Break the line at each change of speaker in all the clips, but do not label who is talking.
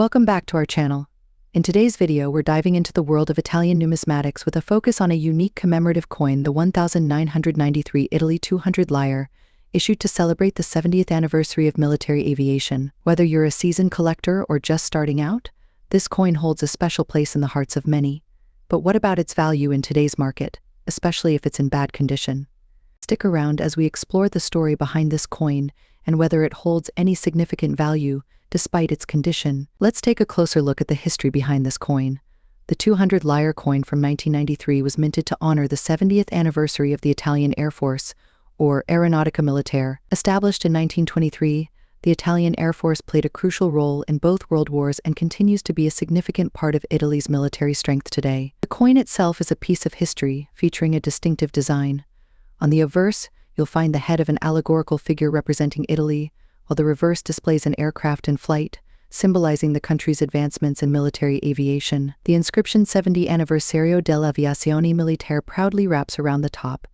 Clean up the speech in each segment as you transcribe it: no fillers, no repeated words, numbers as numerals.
Welcome back to our channel. In today's video, we're diving into the world of Italian numismatics with a focus on a unique commemorative coin, the 1993 Italy 200 lire, issued to celebrate the 70th anniversary of military aviation. Whether you're a seasoned collector or just starting out, this coin holds a special place in the hearts of many. But what about its value in today's market, especially if it's in bad condition? Stick around as we explore the story behind this coin and whether it holds any significant value despite its condition. Let's take a closer look at the history behind this coin. The 200 lire coin from 1993 was minted to honor the 70th anniversary of the Italian Air Force, or Aeronautica Militare. Established in 1923, the Italian Air Force played a crucial role in both world wars and continues to be a significant part of Italy's military strength today. The coin itself is a piece of history, featuring a distinctive design. On the obverse, you'll find the head of an allegorical figure representing Italy, while the reverse displays an aircraft in flight, symbolizing the country's advancements in military aviation. The inscription 70 Anniversario dell'Aviazione Militare proudly wraps around the top,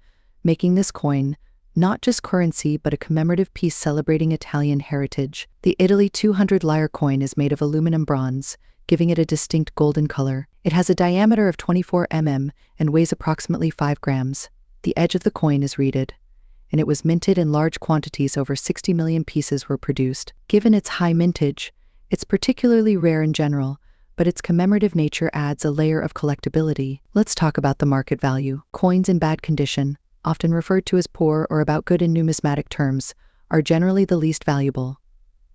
making this coin not just currency but a commemorative piece celebrating Italian heritage. The Italy 200 lire coin is made of aluminum bronze, giving it a distinct golden color. It has a diameter of 24 mm and weighs approximately 5 grams. The edge of the coin is reeded, and it was minted in large quantities. Over 60 million pieces were produced. Given its high mintage, it's particularly rare in general, but its commemorative nature adds a layer of collectability. Let's talk about the market value. Coins in bad condition, often referred to as poor or about good in numismatic terms, are generally the least valuable.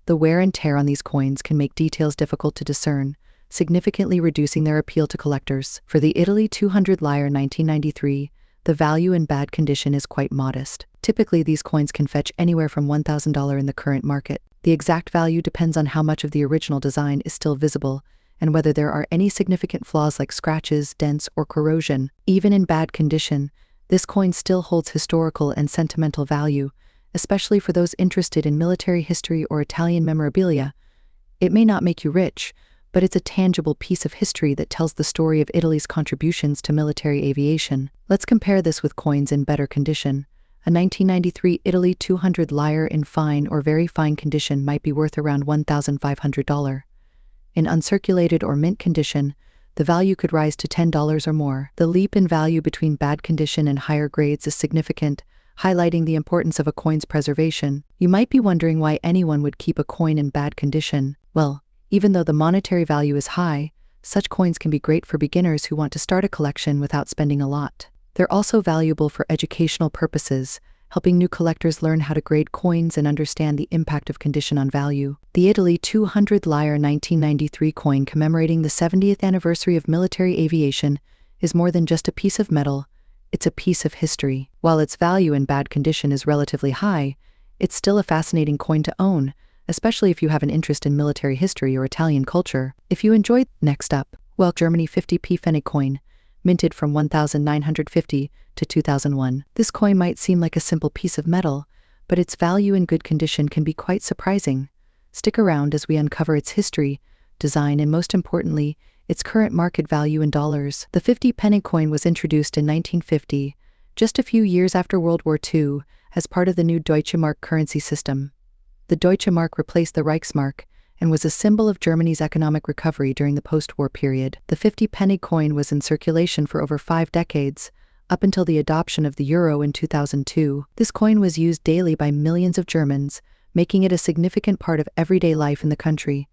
The wear and tear on these coins can make details difficult to discern, significantly reducing their appeal to collectors. For the Italy 200 lire 1993, the value in bad condition is quite modest. Typically, these coins can fetch anywhere from $1,000 in the current market. The exact value depends on how much of the original design is still visible and whether there are any significant flaws like scratches, dents, or corrosion. Even in bad condition, this coin still holds historical and sentimental value, especially for those interested in military history or Italian memorabilia. It may not make you rich, but it's a tangible piece of history that tells the story of Italy's contributions to military aviation. Let's compare this with coins in better condition. A 1993 Italy 200 lire in fine or very fine condition might be worth around $1,500. In uncirculated or mint condition, the value could rise to $10 or more. The leap in value between bad condition and higher grades is significant, highlighting the importance of a coin's preservation. You might be wondering why anyone would keep a coin in bad condition. Well, even though the monetary value is high, such coins can be great for beginners who want to start a collection without spending a lot. They're also valuable for educational purposes, helping new collectors learn how to grade coins and understand the impact of condition on value. The Italy 200 lire 1993 coin commemorating the 70th anniversary of military aviation is more than just a piece of metal, it's a piece of history. While its value in bad condition is relatively high, it's still a fascinating coin to own, especially if you have an interest in military history or Italian culture. If you enjoyed, next up, Germany 50p Pfennig coin, minted from 1950 to 2001. This coin might seem like a simple piece of metal, but its value in good condition can be quite surprising. Stick around as we uncover its history, design, and most importantly, its current market value in dollars. The 50 Pfennig coin was introduced in 1950, just a few years after World War II, as part of the new Deutsche Mark currency system. The Deutsche Mark replaced the Reichsmark and was a symbol of Germany's economic recovery during the post-war period. The 50 Pfennig coin was in circulation for over 5 decades, up until the adoption of the euro in 2002. This coin was used daily by millions of Germans, making it a significant part of everyday life in the country.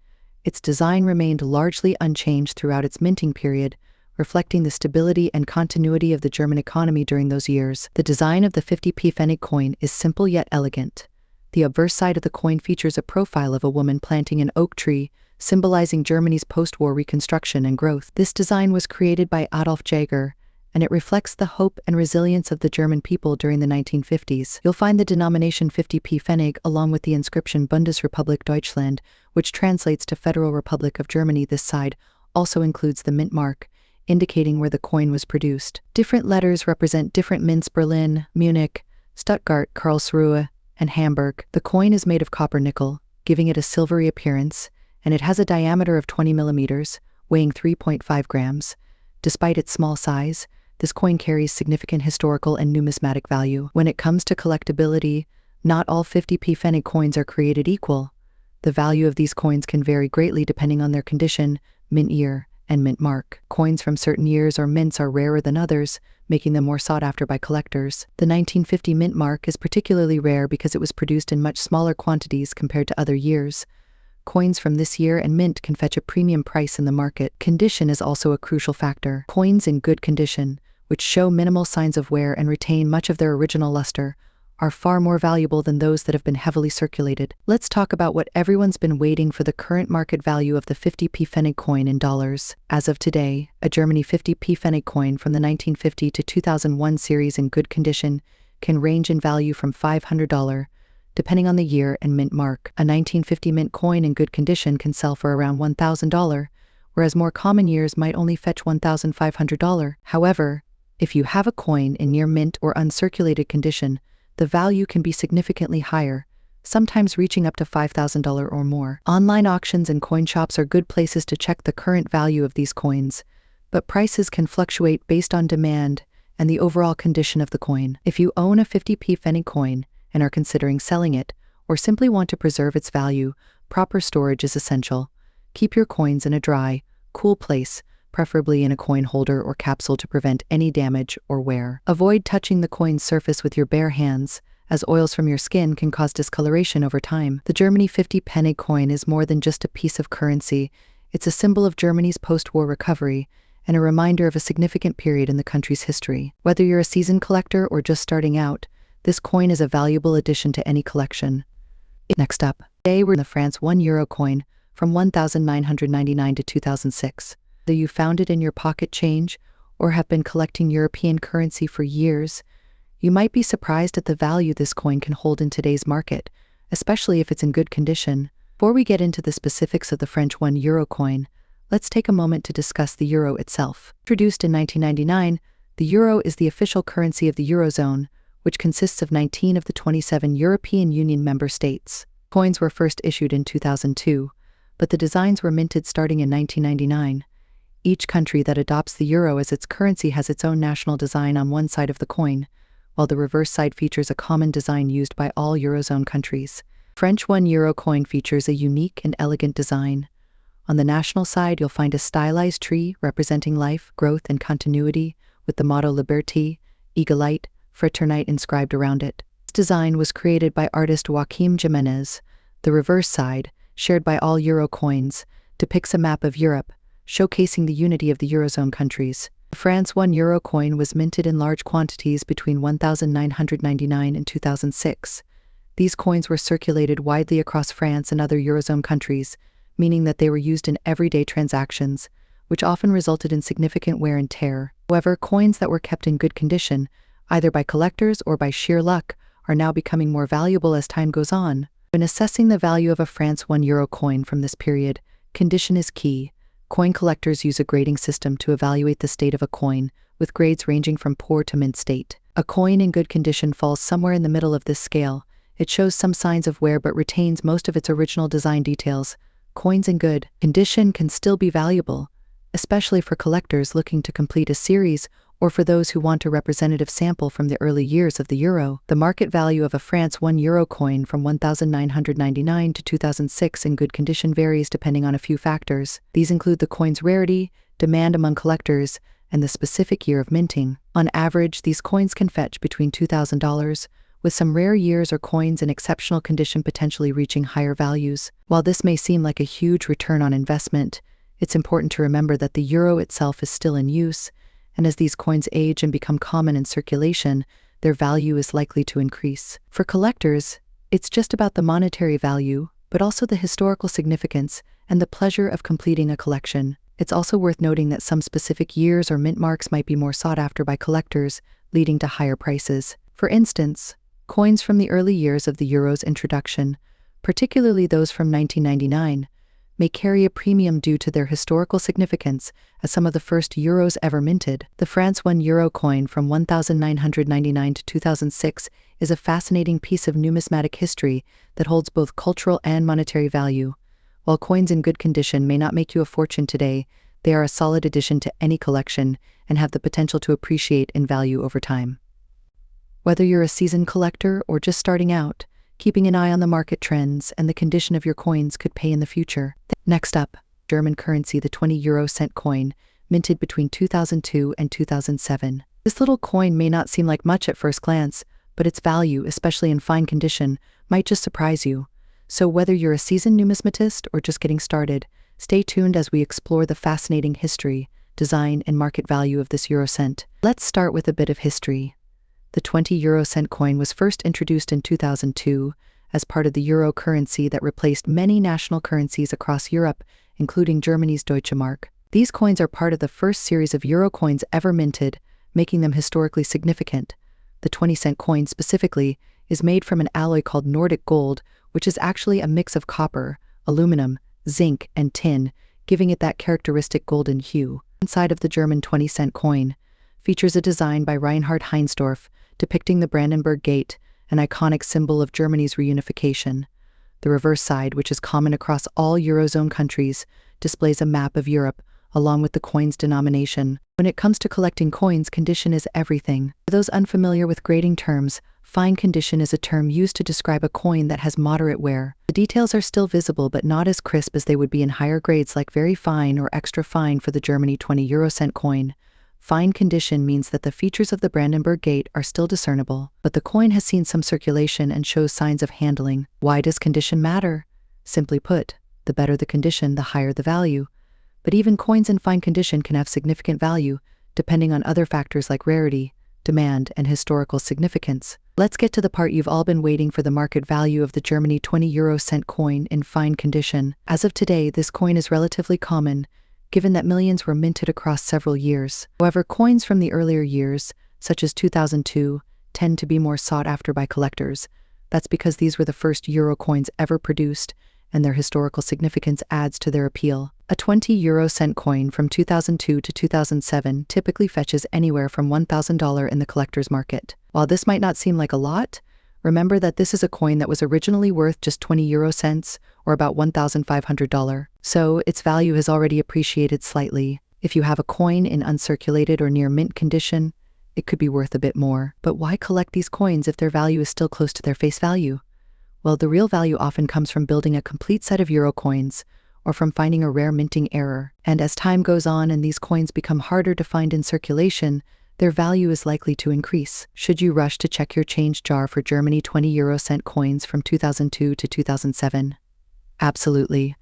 Its design remained largely unchanged throughout its minting period, reflecting the stability and continuity of the German economy during those years. The design of the 50p Pfennig coin is simple yet elegant. The obverse side of the coin features a profile of a woman planting an oak tree, symbolizing Germany's post-war reconstruction and growth. This design was created by Adolf Jäger, and it reflects the hope and resilience of the German people during the 1950s. You'll find the denomination 50p Pfennig along with the inscription Bundesrepublik Deutschland, which translates to Federal Republic of Germany. This side also includes the mint mark, indicating where the coin was produced. Different letters represent different mints: Berlin, Munich, Stuttgart, Karlsruhe, and Hamburg. The coin is made of copper nickel, giving it a silvery appearance, and it has a diameter of 20 millimeters, weighing 3.5 grams. Despite its small size, this coin carries significant historical and numismatic value. When it comes to collectability, not all 50p Pfennig coins are created equal. The value of these coins can vary greatly depending on their condition, mint year, and mint mark. Coins from certain years or mints are rarer than others, making them more sought after by collectors. The 1950 mint mark is particularly rare because it was produced in much smaller quantities compared to other years. Coins from this year and mint can fetch a premium price in the market. Condition is also a crucial factor. Coins in good condition, which show minimal signs of wear and retain much of their original luster, are far more valuable than those that have been heavily circulated. Let's talk about what everyone's been waiting for: the current market value of the 50p Pfennig coin in dollars. As of today, a Germany 50p Pfennig coin from the 1950 to 2001 series in good condition can range in value from $500, depending on the year and mint mark. A 1950 mint coin in good condition can sell for around $1,000, whereas more common years might only fetch $1,500. However, if you have a coin in near mint or uncirculated condition, the value can be significantly higher, sometimes reaching up to $5,000 or more. Online auctions and coin shops are good places to check the current value of these coins, but prices can fluctuate based on demand and the overall condition of the coin. If you own a 50p Pfennig coin and are considering selling it, or simply want to preserve its value, proper storage is essential. Keep your coins in a dry, cool place, preferably in a coin holder or capsule, to prevent any damage or wear. Avoid touching the coin's surface with your bare hands, as oils from your skin can cause discoloration over time. The Germany 50 Pfennig coin is more than just a piece of currency. It's a symbol of Germany's post-war recovery and a reminder of a significant period in the country's history. Whether you're a seasoned collector or just starting out, this coin is a valuable addition to any collection. Next up, today we're in the France €1 coin from 1999 to 2006. Whether you found it in your pocket change or have been collecting European currency for years, you might be surprised at the value this coin can hold in today's market, especially if it's in good condition. Before we get into the specifics of the French €1 coin, let's take a moment to discuss the euro itself. Introduced in 1999, the euro is the official currency of the Eurozone, which consists of 19 of the 27 European Union member states. Coins were first issued in 2002, but the designs were minted starting in 1999. Each country that adopts the euro as its currency has its own national design on one side of the coin, while the reverse side features a common design used by all Eurozone countries. French €1 coin features a unique and elegant design. On the national side, you'll find a stylized tree representing life, growth, and continuity, with the motto Liberté, Égalité, Fraternité inscribed around it. This design was created by artist Joaquim Jimenez. The reverse side, shared by all euro coins, depicts a map of Europe, showcasing the unity of the Eurozone countries. The France €1 coin was minted in large quantities between 1999 and 2006. These coins were circulated widely across France and other Eurozone countries, meaning that they were used in everyday transactions, which often resulted in significant wear and tear. However, coins that were kept in good condition, either by collectors or by sheer luck, are now becoming more valuable as time goes on. When assessing the value of a France €1 coin from this period, condition is key. Coin collectors use a grading system to evaluate the state of a coin, with grades ranging from poor to mint state. A coin in good condition falls somewhere in the middle of this scale. It shows some signs of wear but retains most of its original design details. Coins in good condition can still be valuable, especially for collectors looking to complete a series or for those who want a representative sample from the early years of the euro. The market value of a France €1 coin from 1999 to 2006 in good condition varies depending on a few factors. These include the coin's rarity, demand among collectors, and the specific year of minting. On average, these coins can fetch between $2,000, with some rare years or coins in exceptional condition potentially reaching higher values. While this may seem like a huge return on investment, it's important to remember that the euro itself is still in use, and as these coins age and become common in circulation, their value is likely to increase. For collectors, it's just about the monetary value, but also the historical significance and the pleasure of completing a collection. It's also worth noting that some specific years or mint marks might be more sought after by collectors, leading to higher prices. For instance, coins from the early years of the euro's introduction, particularly those from 1999, may carry a premium due to their historical significance as some of the first euros ever minted. The France €1 coin from 1999 to 2006 is a fascinating piece of numismatic history that holds both cultural and monetary value. While coins in good condition may not make you a fortune today, they are a solid addition to any collection and have the potential to appreciate in value over time. Whether you're a seasoned collector or just starting out, Keeping an eye on the market trends and the condition of your coins could pay in the future. Next up, German currency, the 20 euro cent coin, minted between 2002 and 2007. This little coin may not seem like much at first glance, but its value, especially in fine condition, might just surprise you. So whether you're a seasoned numismatist or just getting started, stay tuned as we explore the fascinating history, design, and market value of this euro cent. Let's start with a bit of history. The 20 euro cent coin was first introduced in 2002 as part of the euro currency that replaced many national currencies across Europe, including Germany's Deutsche Mark. These coins are part of the first series of euro coins ever minted, making them historically significant. The 20-cent coin specifically is made from an alloy called Nordic gold, which is actually a mix of copper, aluminum, zinc, and tin, giving it that characteristic golden hue. Inside of the German 20-cent coin features a design by Reinhard Heinsdorf depicting the Brandenburg Gate, an iconic symbol of Germany's reunification. The reverse side, which is common across all Eurozone countries, displays a map of Europe, along with the coin's denomination. When it comes to collecting coins, condition is everything. For those unfamiliar with grading terms, fine condition is a term used to describe a coin that has moderate wear. The details are still visible but not as crisp as they would be in higher grades like very fine or extra fine for the Germany 20 euro cent coin. Fine condition means that the features of the Brandenburg Gate are still discernible, but the coin has seen some circulation and shows signs of handling. Why does condition matter? Simply put, the better the condition, the higher the value. But even coins in fine condition can have significant value, depending on other factors like rarity, demand, and historical significance. Let's get to the part you've all been waiting for: the market value of the Germany 20 euro cent coin in fine condition. As of today, this coin is relatively common, given that millions were minted across several years. However, coins from the earlier years, such as 2002, tend to be more sought after by collectors. That's because these were the first euro coins ever produced, and their historical significance adds to their appeal. A 20 euro cent coin from 2002 to 2007 typically fetches anywhere from $1,000 in the collector's market. While this might not seem like a lot, remember that this is a coin that was originally worth just 20 euro cents, or about $1,500. So its value has already appreciated slightly. If you have a coin in uncirculated or near mint condition, it could be worth a bit more. But why collect these coins if their value is still close to their face value? Well, the real value often comes from building a complete set of euro coins, or from finding a rare minting error. And as time goes on and these coins become harder to find in circulation, their value is likely to increase. Should you rush to check your change jar for Germany 20 euro cent coins from 2002 to 2007? Absolutely.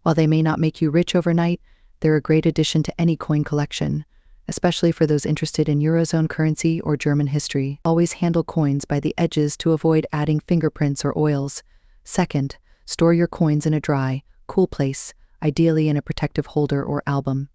While they may not make you rich overnight, they're a great addition to any coin collection, especially for those interested in Eurozone currency or German history. Always handle coins by the edges to avoid adding fingerprints or oils. Second, store your coins in a dry, cool place, ideally in a protective holder or album.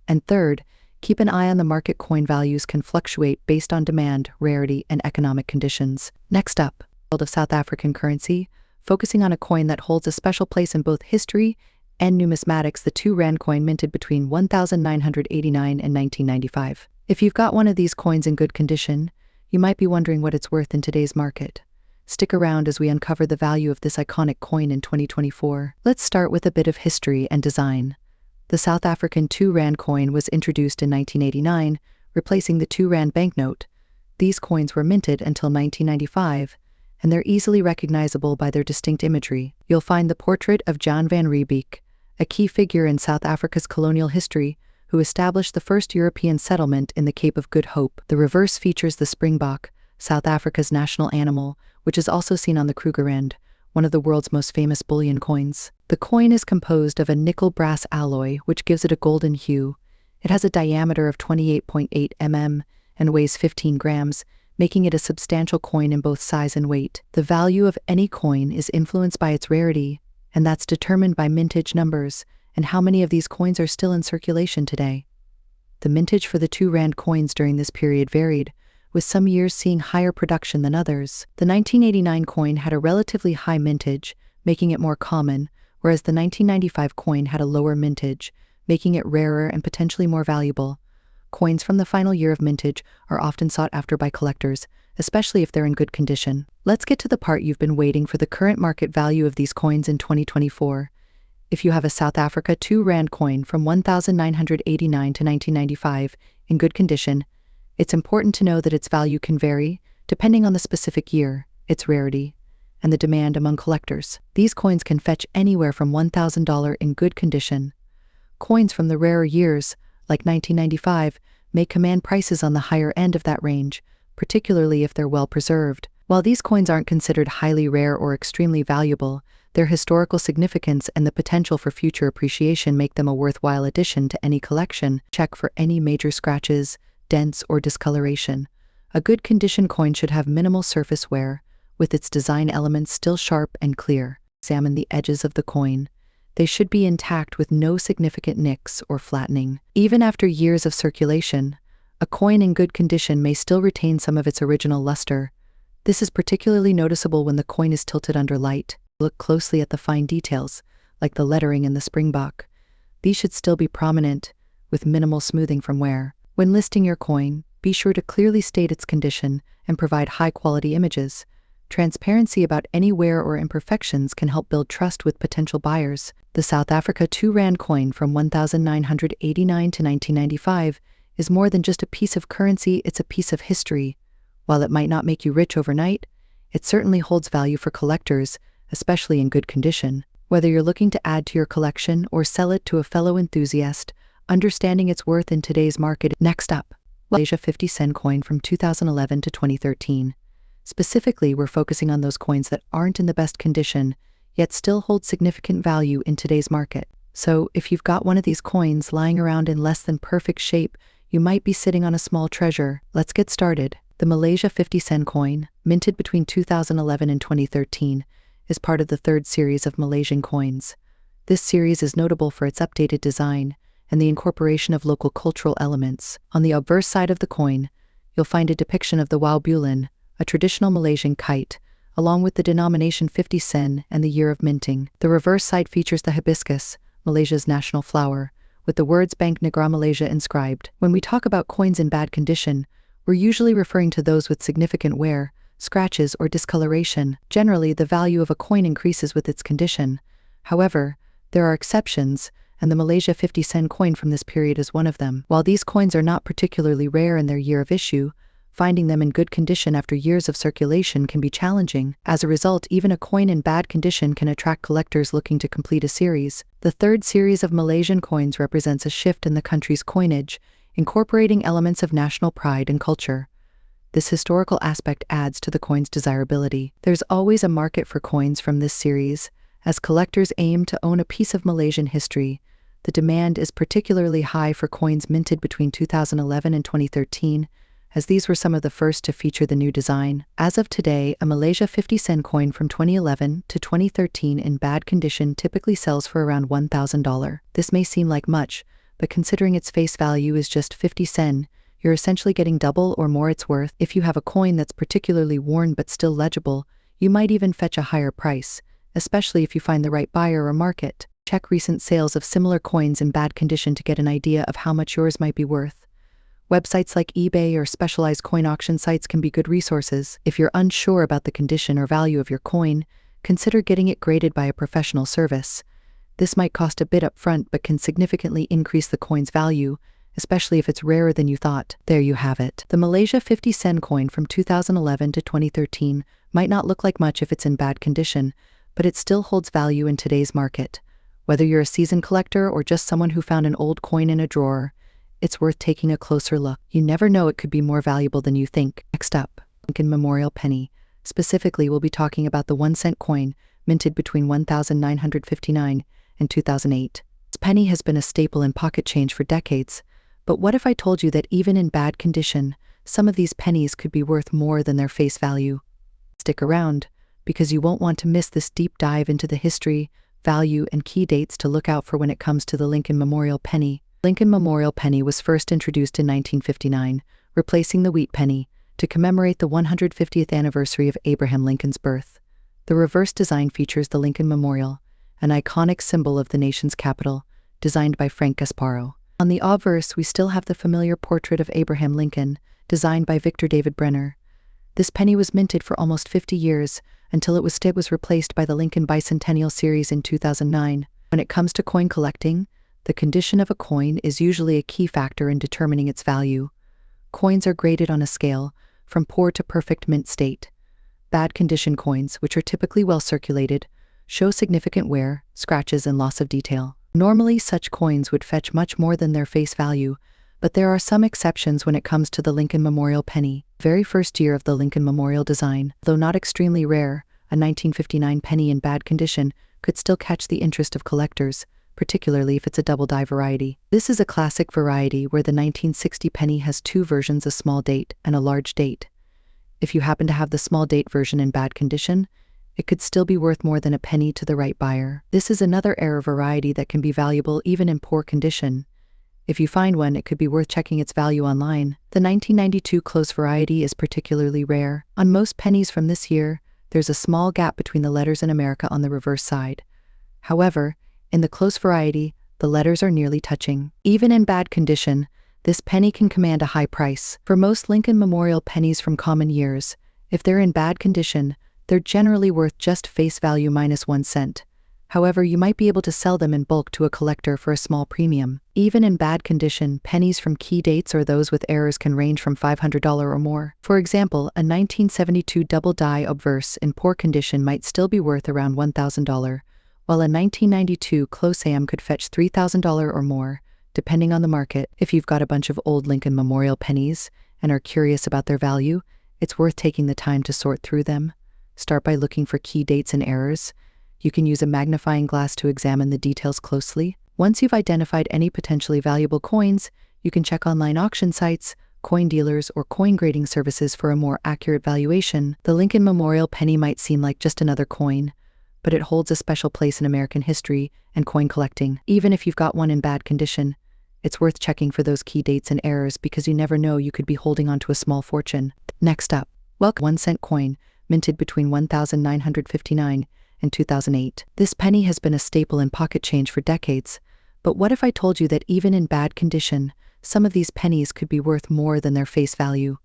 And third, keep an eye on the market. Coin values can fluctuate based on demand, rarity, and economic conditions. Next up, world of South African currency, focusing on a coin that holds a special place in both history and numismatics, the 2 rand coin minted between 1989 and 1995. If you've got one of these coins in good condition, you might be wondering what it's worth in today's market. Stick around as we uncover the value of this iconic coin in 2024. Let's start with a bit of history and design. The South African 2 rand coin was introduced in 1989, replacing the 2 rand banknote. These coins were minted until 1995, and they're easily recognizable by their distinct imagery. You'll find the portrait of Jan van Riebeeck, a key figure in South Africa's colonial history, who established the first European settlement in the Cape of Good Hope. The reverse features the springbok, South Africa's national animal, which is also seen on the Krugerrand, one of the world's most famous bullion coins. The coin is composed of a nickel-brass alloy, which gives it a golden hue. It has a diameter of 28.8 mm and weighs 15 grams, making it a substantial coin in both size and weight. The value of any coin is influenced by its rarity, and that's determined by mintage numbers and how many of these coins are still in circulation today. The mintage for the 2 rand coins during this period varied, with some years seeing higher production than others. The 1989 coin had a relatively high mintage, making it more common, whereas the 1995 coin had a lower mintage, making it rarer and potentially more valuable. Coins from the final year of mintage are often sought after by collectors, especially if they're in good condition. Let's get to the part you've been waiting for: the current market value of these coins in 2024. If you have a South Africa 2 rand coin from 1989 to 1995 in good condition, it's important to know that its value can vary depending on the specific year, its rarity, and the demand among collectors. These coins can fetch anywhere from $1,000 in good condition. Coins from the rarer years, like 1995, may command prices on the higher end of that range, particularly if they're well preserved. While these coins aren't considered highly rare or extremely valuable, their historical significance and the potential for future appreciation make them a worthwhile addition to any collection. Check for any major scratches, dents, or discoloration. A good condition coin should have minimal surface wear, with its design elements still sharp and clear. Examine the edges of the coin. They should be intact with no significant nicks or flattening. Even after years of circulation, a coin in good condition may still retain some of its original luster. This is particularly noticeable when the coin is tilted under light. Look closely at the fine details, like the lettering and the springbok. These should still be prominent, with minimal smoothing from wear. When listing your coin, be sure to clearly state its condition and provide high-quality images. Transparency about any wear or imperfections can help build trust with potential buyers. The South Africa 2 Rand coin from 1989 to 1995 is more than just a piece of currency, it's a piece of history. While it might not make you rich overnight, it certainly holds value for collectors, especially in good condition. Whether you're looking to add to your collection or sell it to a fellow enthusiast, understanding its worth in today's market. Next up, Malaysia 50-cent coin from 2011 to 2013. Specifically, we're focusing on those coins that aren't in the best condition, yet still hold significant value in today's market. So, if you've got one of these coins lying around in less than perfect shape, you might be sitting on a small treasure. Let's get started. The Malaysia 50-cent coin, minted between 2011 and 2013, is part of the third series of Malaysian coins. This series is notable for its updated design and the incorporation of local cultural elements. On the obverse side of the coin, you'll find a depiction of the Wow Bulan, a traditional Malaysian kite, along with the denomination 50 sen and the year of minting. The reverse side features the hibiscus, Malaysia's national flower, with the words Bank Negara Malaysia inscribed. When we talk about coins in bad condition, we're usually referring to those with significant wear, scratches, or discoloration. Generally, the value of a coin increases with its condition. However, there are exceptions, and the Malaysia 50-cent coin from this period is one of them. While these coins are not particularly rare in their year of issue, finding them in good condition after years of circulation can be challenging. As a result, even a coin in bad condition can attract collectors looking to complete a series. The third series of Malaysian coins represents a shift in the country's coinage, incorporating elements of national pride and culture. This historical aspect adds to the coin's desirability. There's always a market for coins from this series, as collectors aim to own a piece of Malaysian history. The demand is particularly high for coins minted between 2011 and 2013, as these were some of the first to feature the new design. As of today, a Malaysia 50-cent coin from 2011 to 2013 in bad condition typically sells for around $1,000. This may seem like much, but considering its face value is just 50 sen, you're essentially getting double or more its worth. If you have a coin that's particularly worn but still legible, you might even fetch a higher price, especially if you find the right buyer or market. Check recent sales of similar coins in bad condition to get an idea of how much yours might be worth. Websites like eBay or specialized coin auction sites can be good resources. If you're unsure about the condition or value of your coin, consider getting it graded by a professional service. This might cost a bit up front but can significantly increase the coin's value, especially if it's rarer than you thought. There you have it. The Malaysia 50-cent coin from 2011 to 2013 might not look like much if it's in bad condition, but it still holds value in today's market. Whether you're a seasoned collector or just someone who found an old coin in a drawer, it's worth taking a closer look. You never know, it could be more valuable than you think. Next up, Lincoln Memorial Penny. Specifically, we'll be talking about the 1-cent coin, minted between 1959 and 2008. This penny has been a staple in pocket change for decades, but what if I told you that even in bad condition, some of these pennies could be worth more than their face value? Stick around, because you won't want to miss this deep dive into the history, value, and key dates to look out for when it comes to the Lincoln Memorial Penny. Lincoln Memorial Penny was first introduced in 1959, replacing the wheat penny, to commemorate the 150th anniversary of Abraham Lincoln's birth. The reverse design features the Lincoln Memorial, an iconic symbol of the nation's capital, designed by Frank Gasparo. On the obverse, we still have the familiar portrait of Abraham Lincoln, designed by Victor David Brenner. This penny was minted for almost 50 years, until it was replaced by the Lincoln Bicentennial Series in 2009. When it comes to coin collecting, the condition of a coin is usually a key factor in determining its value. Coins are graded on a scale, from poor to perfect mint state. Bad condition coins, which are typically well circulated, show significant wear, scratches, and loss of detail. Normally, such coins would fetch much more than their face value, but there are some exceptions when it comes to the Lincoln Memorial penny. Very first year of the Lincoln Memorial design, though not extremely rare, a 1959 penny in bad condition could still catch the interest of collectors, particularly if it's a double die variety. This is a classic variety where the 1960 penny has two versions, a small date and a large date. If you happen to have the small date version in bad condition, it could still be worth more than a penny to the right buyer. This is another error variety that can be valuable even in poor condition. If you find one, it could be worth checking its value online. The 1992 close variety is particularly rare. On most pennies from this year, there's a small gap between the letters in America on the reverse side. However, in the close variety, the letters are nearly touching. Even in bad condition, this penny can command a high price. For most Lincoln Memorial pennies from common years, if they're in bad condition, they're generally worth just face value minus 1 cent. However, you might be able to sell them in bulk to a collector for a small premium. Even in bad condition, pennies from key dates or those with errors can range from $500 or more. For example, a 1972 double die obverse in poor condition might still be worth around $1,000, while a 1992 close AM could fetch $3,000 or more, depending on the market. If you've got a bunch of old Lincoln Memorial pennies and are curious about their value, it's worth taking the time to sort through them. Start by looking for key dates and errors. You can use a magnifying glass to examine the details closely. Once you've identified any potentially valuable coins, you can check online auction sites, coin dealers, or coin grading services for a more accurate valuation. The Lincoln Memorial penny might seem like just another coin, but it holds a special place in American history and coin collecting. Even if you've got one in bad condition, it's worth checking for those key dates and errors because you never know, you could be holding onto a small fortune. Next up, welcome 1 cent coin, minted between 1959 and 2008. This penny has been a staple in pocket change for decades, but what if I told you that even in bad condition, some of these pennies could be worth more than their face value?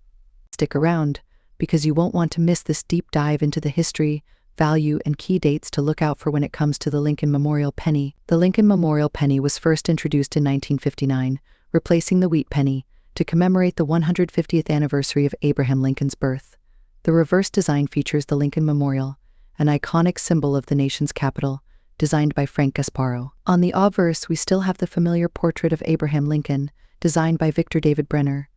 Stick around, because you won't want to miss this deep dive into the history, value, and key dates to look out for when it comes to the Lincoln Memorial penny. The Lincoln Memorial penny was first introduced in 1959, replacing the wheat penny, to commemorate the 150th anniversary of Abraham Lincoln's birth. The reverse design features the Lincoln Memorial, an iconic symbol of the nation's capital, designed by Frank Gasparo. On the obverse, we still have the familiar portrait of Abraham Lincoln, designed by Victor David Brenner.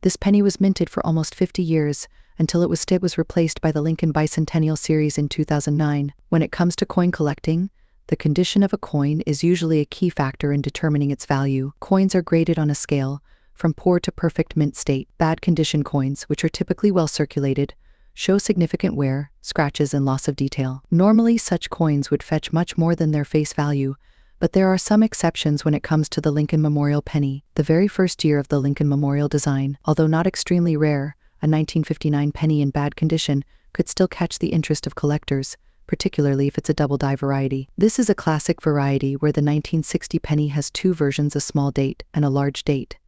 This penny was minted for almost 50 years, until it was replaced by the Lincoln Bicentennial Series in 2009. When it comes to coin collecting, the condition of a coin is usually a key factor in determining its value. Coins are graded on a scale, from poor to perfect mint state. Bad condition coins, which are typically well circulated, show significant wear, scratches, and loss of detail. Normally, such coins would fetch much more than their face value, but there are some exceptions when it comes to the Lincoln Memorial penny. The very first year of the Lincoln Memorial design, although not extremely rare, a 1959 penny in bad condition could still catch the interest of collectors, particularly if it's a double die variety. This is a classic variety where the 1960 penny has two versions, a small date and a large date.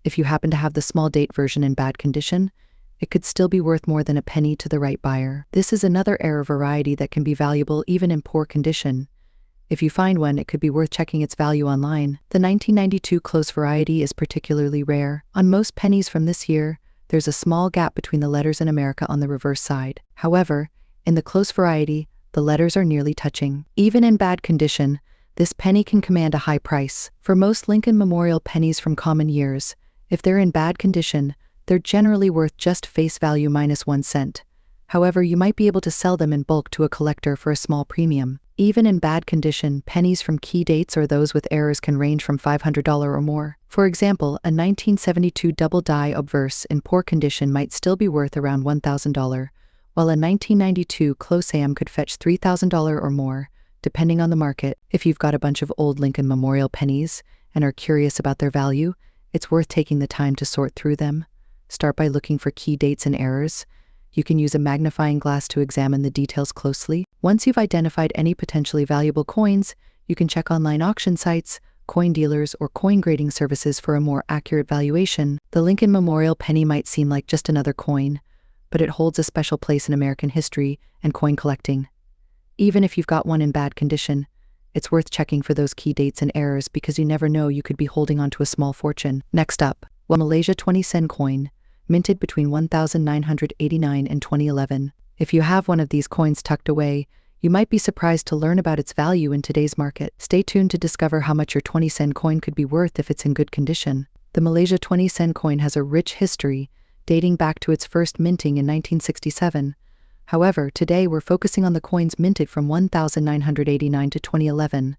If you happen to have the small date version in bad condition, it could still be worth more than a penny to the right buyer. This is another error variety that can be valuable even in poor condition. If you find one, it could be worth checking its value online. The 1992 close variety is particularly rare. On most pennies from this year, there's a small gap between the letters in America on the reverse side. However, in the close variety, the letters are nearly touching. Even in bad condition, this penny can command a high price. For most Lincoln Memorial pennies from common years, if they're in bad condition, they're generally worth just face value minus 1 cent. However, you might be able to sell them in bulk to a collector for a small premium. Even in bad condition, pennies from key dates or those with errors can range from $500 or more. For example, a 1972 double die obverse in poor condition might still be worth around $1,000, while a 1992 close AM could fetch $3,000 or more, depending on the market. If you've got a bunch of old Lincoln Memorial pennies and are curious about their value, it's worth taking the time to sort through them. Start by looking for key dates and errors. You can use a magnifying glass to examine the details closely. Once you've identified any potentially valuable coins, you can check online auction sites, coin dealers, or coin grading services for a more accurate valuation. The Lincoln Memorial penny might seem like just another coin, but it holds a special place in American history and coin collecting. Even if you've got one in bad condition, it's worth checking for those key dates and errors because you never know, you could be holding onto a small fortune. Next up, Malaysia 20 cent coin, minted between 1989 and 2011. If you have one of these coins tucked away, you might be surprised to learn about its value in today's market. Stay tuned to discover how much your 20-cent coin could be worth if it's in good condition. The Malaysia 20-cent coin has a rich history, dating back to its first minting in 1967. However, today we're focusing on the coins minted from 1989 to 2011.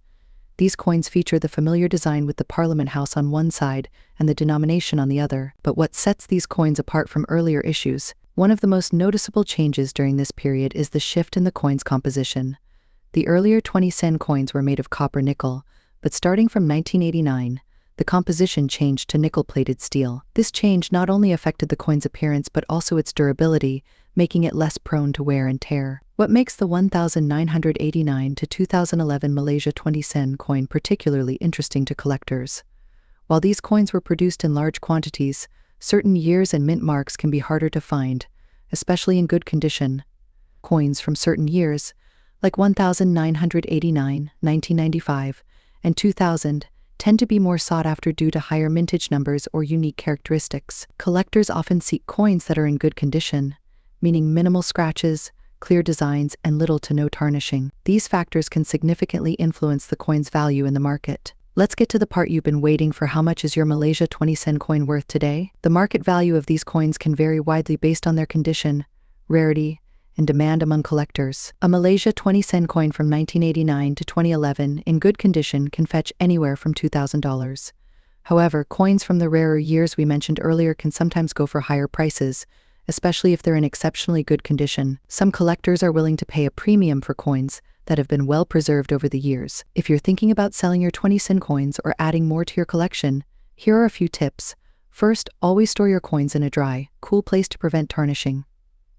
These coins feature the familiar design with the Parliament House on one side and the denomination on the other. But what sets these coins apart from earlier issues? One of the most noticeable changes during this period is the shift in the coin's composition. The earlier 20-cent coins were made of copper-nickel, but starting from 1989, the composition changed to nickel-plated steel. This change not only affected the coin's appearance but also its durability, making it less prone to wear and tear. What makes the 1989 to 2011 Malaysia 20-cent coin particularly interesting to collectors? While these coins were produced in large quantities, certain years and mint marks can be harder to find, especially in good condition. Coins from certain years, like 1989, 1995, and 2000, tend to be more sought after due to higher mintage numbers or unique characteristics. Collectors often seek coins that are in good condition, meaning minimal scratches, clear designs, and little to no tarnishing. These factors can significantly influence the coin's value in the market. Let's get to the part you've been waiting for. How much is your Malaysia 20-cent coin worth today? The market value of these coins can vary widely based on their condition, rarity, and demand among collectors. A Malaysia 20-cent coin from 1989 to 2011 in good condition can fetch anywhere from $2,000. However, coins from the rarer years we mentioned earlier can sometimes go for higher prices, especially if they're in exceptionally good condition. Some collectors are willing to pay a premium for coins that have been well preserved over the years. If you're thinking about selling your 20-cent coins or adding more to your collection, here are a few tips. First, always store your coins in a dry, cool place to prevent tarnishing.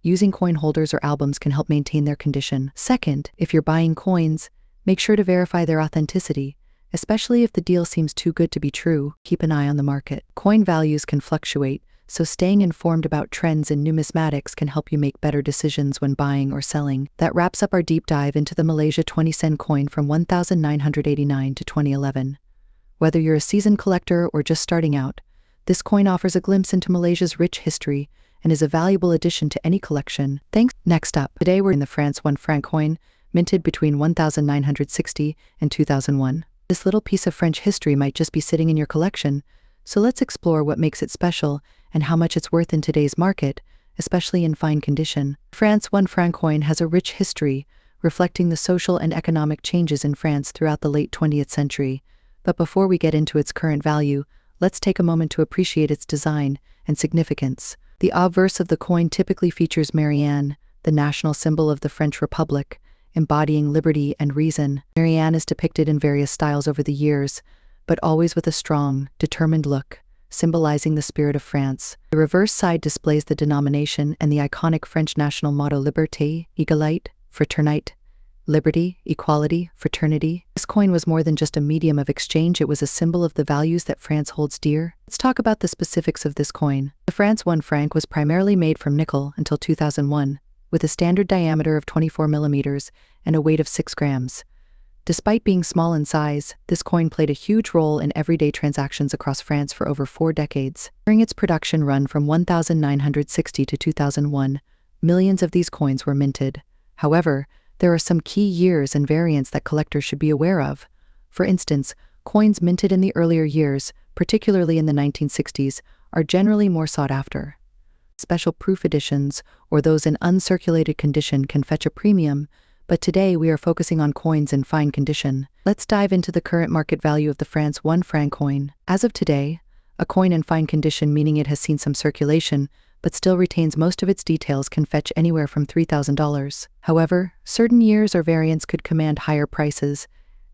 Using coin holders or albums can help maintain their condition. Second, if you're buying coins, make sure to verify their authenticity, especially if the deal seems too good to be true. Keep an eye on the market. Coin values can fluctuate, so staying informed about trends in numismatics can help you make better decisions when buying or selling. That wraps up our deep dive into the Malaysia 20-cent coin from 1989 to 2011. Whether you're a seasoned collector or just starting out, this coin offers a glimpse into Malaysia's rich history and is a valuable addition to any collection. Thanks. Next up, today we're in the France 1 franc coin, minted between 1960 and 2001. This little piece of French history might just be sitting in your collection, so let's explore what makes it special and how much it's worth in today's market, especially in fine condition. France 1 franc coin has a rich history, reflecting the social and economic changes in France throughout the late 20th century. But before we get into its current value, let's take a moment to appreciate its design and significance. The obverse of the coin typically features Marianne, the national symbol of the French Republic, embodying liberty and reason. Marianne is depicted in various styles over the years, but always with a strong, determined look, symbolizing the spirit of France. The reverse side displays the denomination and the iconic French national motto Liberté, Égalité, Fraternité, liberty, equality, fraternity. This coin was more than just a medium of exchange, it was a symbol of the values that France holds dear. Let's talk about the specifics of this coin. The France 1 franc was primarily made from nickel until 2001, with a standard diameter of 24 millimeters and a weight of 6 grams. Despite being small in size, this coin played a huge role in everyday transactions across France for over 4 decades. During its production run from 1960 to 2001, millions of these coins were minted. However, there are some key years and variants that collectors should be aware of. For instance, coins minted in the earlier years, particularly in the 1960s, are generally more sought after. Special proof editions, or those in uncirculated condition, can fetch a premium, but today we are focusing on coins in fine condition. Let's dive into the current market value of the France 1 franc coin. As of today, a coin in fine condition, meaning it has seen some circulation, but still retains most of its details, can fetch anywhere from $3,000. However, certain years or variants could command higher prices,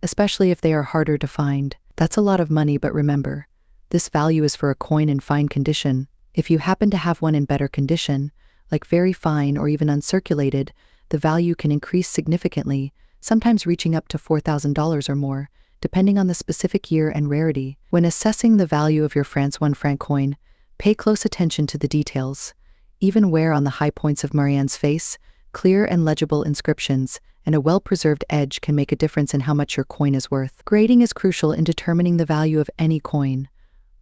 especially if they are harder to find. That's a lot of money, but remember, this value is for a coin in fine condition. If you happen to have one in better condition, like very fine or even uncirculated, the value can increase significantly, sometimes reaching up to $4,000 or more, depending on the specific year and rarity. When assessing the value of your France 1 franc coin, pay close attention to the details. Even wear on the high points of Marianne's face, clear and legible inscriptions, and a well-preserved edge can make a difference in how much your coin is worth. Grading is crucial in determining the value of any coin.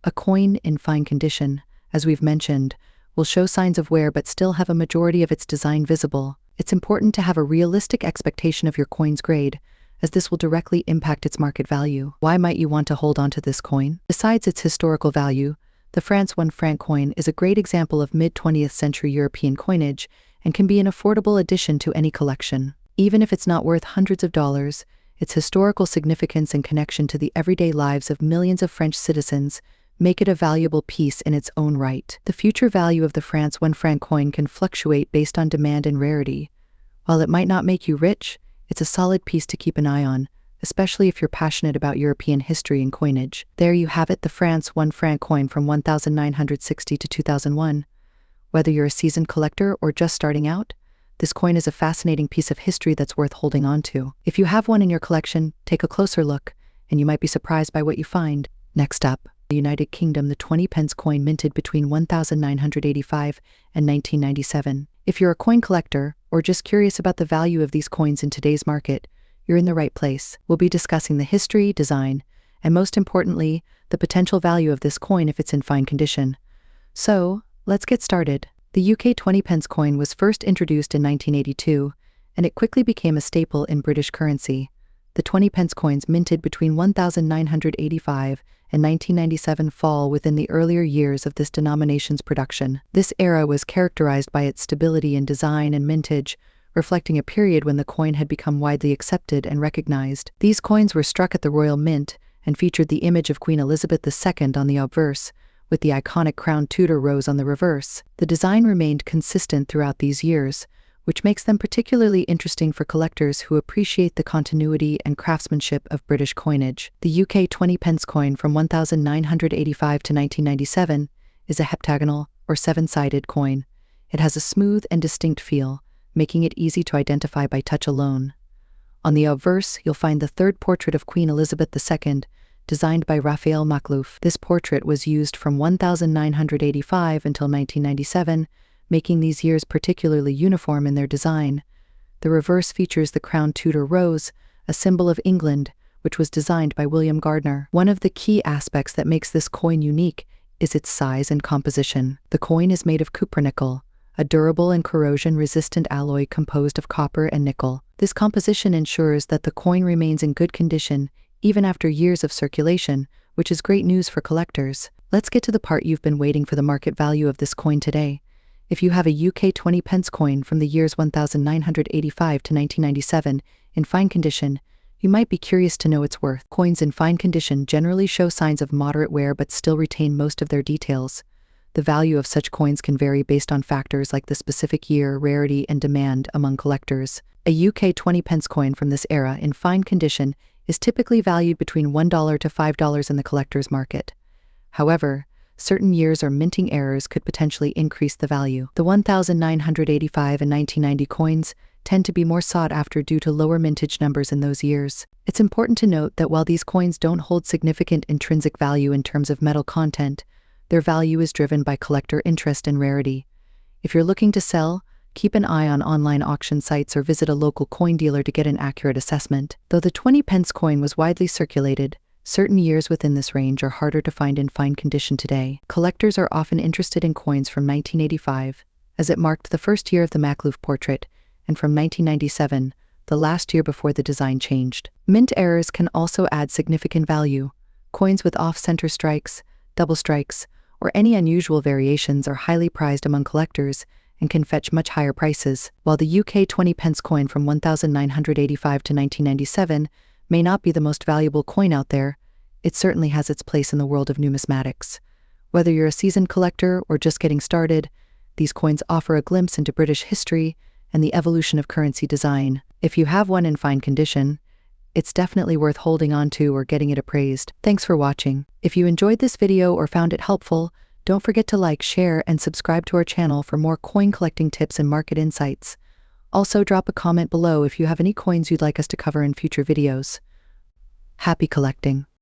A coin in fine condition, as we've mentioned, will show signs of wear but still have a majority of its design visible. It's important to have a realistic expectation of your coin's grade, as this will directly impact its market value. Why might you want to hold on to this coin? Besides its historical value, the France 1 franc coin is a great example of mid-20th century European coinage and can be an affordable addition to any collection. Even if it's not worth hundreds of dollars, its historical significance and connection to the everyday lives of millions of French citizens make it a valuable piece in its own right. The future value of the France 1 franc coin can fluctuate based on demand and rarity. While it might not make you rich, it's a solid piece to keep an eye on, especially if you're passionate about European history and coinage. There you have it, the France 1 franc coin from 1960 to 2001. Whether you're a seasoned collector or just starting out, this coin is a fascinating piece of history that's worth holding on to. If you have one in your collection, take a closer look, and you might be surprised by what you find. Next up, the United Kingdom, the 20-pence coin minted between 1985 and 1997. If you're a coin collector, or just curious about the value of these coins in today's market, you're in the right place. We'll be discussing the history, design, and most importantly, the potential value of this coin if it's in fine condition. So, let's get started. The UK 20-pence coin was first introduced in 1982, and it quickly became a staple in British currency. The 20-pence coins minted between 1985 and 1997 fall within the earlier years of this denomination's production. This era was characterized by its stability in design and mintage, reflecting a period when the coin had become widely accepted and recognized. These coins were struck at the Royal Mint and featured the image of Queen Elizabeth II on the obverse, with the iconic crowned Tudor rose on the reverse. The design remained consistent throughout these years, which makes them particularly interesting for collectors who appreciate the continuity and craftsmanship of British coinage. The UK 20-pence coin from 1985 to 1997 is a heptagonal, or seven-sided coin. It has a smooth and distinct feel, making it easy to identify by touch alone. On the obverse, you'll find the third portrait of Queen Elizabeth II, designed by Raphael Makhlouf. This portrait was used from 1985 until 1997, making these years particularly uniform in their design. The reverse features the crowned Tudor rose, a symbol of England, which was designed by William Gardner. One of the key aspects that makes this coin unique is its size and composition. The coin is made of cupronickel, a durable and corrosion-resistant alloy composed of copper and nickel. This composition ensures that the coin remains in good condition even after years of circulation, which is great news for collectors. Let's get to the part you've been waiting for: the market value of this coin today. If you have a UK 20-pence coin from the years 1985 to 1997 in fine condition, you might be curious to know its worth. Coins in fine condition generally show signs of moderate wear but still retain most of their details. The value of such coins can vary based on factors like the specific year, rarity, and demand among collectors. A UK 20-pence coin from this era in fine condition is typically valued between $1 to $5 in the collector's market. However, certain years or minting errors could potentially increase the value. The 1985 and 1990 coins tend to be more sought after due to lower mintage numbers in those years. It's important to note that while these coins don't hold significant intrinsic value in terms of metal content, their value is driven by collector interest and rarity. If you're looking to sell, keep an eye on online auction sites or visit a local coin dealer to get an accurate assessment. Though the 20-pence coin was widely circulated, certain years within this range are harder to find in fine condition today. Collectors are often interested in coins from 1985, as it marked the first year of the Makhlouf portrait, and from 1997, the last year before the design changed. Mint errors can also add significant value. Coins with off-center strikes, double strikes, or any unusual variations are highly prized among collectors and can fetch much higher prices. While the UK 20-pence coin from 1985 to 1997 may not be the most valuable coin out there, it certainly has its place in the world of numismatics. Whether you're a seasoned collector or just getting started, these coins offer a glimpse into British history and the evolution of currency design. If you have one in fine condition, it's definitely worth holding on to or getting it appraised. Thanks for watching. If you enjoyed this video or found it helpful, don't forget to like, share, and subscribe to our channel for more coin collecting tips and market insights. Also, drop a comment below if you have any coins you'd like us to cover in future videos. Happy collecting!